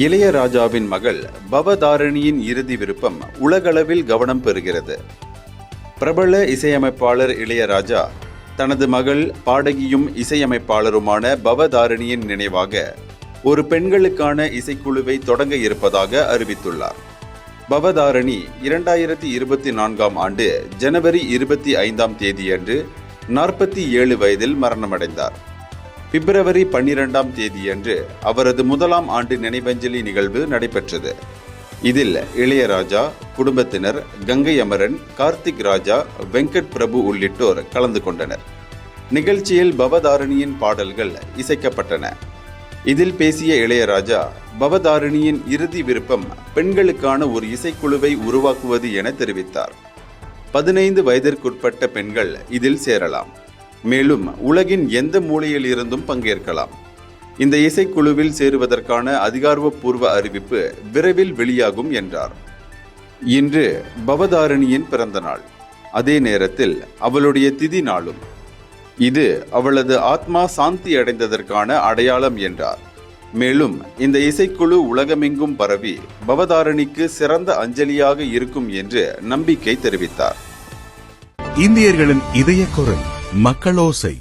இளையராஜாவின் மகள் பவதாரணியின் இறுதி விருப்பம் உலகளவில் கவனம் பெறுகிறது. பிரபல இசையமைப்பாளர் இளையராஜா தனது மகள் பாடகியும் இசையமைப்பாளருமான பவதாரணியின் நினைவாக ஒரு பெண்களுக்கான இசைக்குழுவை தொடங்க இருப்பதாக அறிவித்துள்ளார். பவதாரணி 2024 ஆண்டு ஜனவரி 25 47 வயதில் மரணமடைந்தார். பிப்ரவரி 12 அவரது முதலாம் ஆண்டு நினைவஞ்சலி நிகழ்வு நடைபெற்றது. இதில் இளையராஜா, குடும்பத்தினர், கங்கை அமரன், கார்த்திக் ராஜா, வெங்கட் பிரபு உள்ளிட்டோர் கலந்து கொண்டனர். நிகழ்ச்சியில் பவதாரணியின் பாடல்கள் இசைக்கப்பட்டன. இதில் பேசிய இளையராஜா, பவதாரணியின் இறுதி விருப்பம் பெண்களுக்கான ஒரு இசைக்குழுவை உருவாக்குவது என தெரிவித்தார். 15 வயதிற்குட்பட்ட பெண்கள் இதில் சேரலாம். மேலும் உலகின் எந்த மூலையில் இருந்தும் பங்கேற்கலாம். இந்த இசைக்குழுவில் சேருவதற்கான அதிகாரப்பூர்வ அறிவிப்பு விரைவில் வெளியாகும் என்றார். இன்று பவதாரணியின் பிறந்த நாள், அதே நேரத்தில் அவளுடைய திதி நாளும். இது அவளது ஆத்மா சாந்தி அடைந்ததற்கான அடையாளம் என்றார். மேலும் இந்த இசைக்குழு உலகமெங்கும் பரவி பவதாரணிக்கு சிறந்த அஞ்சலியாக இருக்கும் என்று நம்பிக்கை தெரிவித்தார். இந்தியர்களின் இதய குரல் மக்களோசை.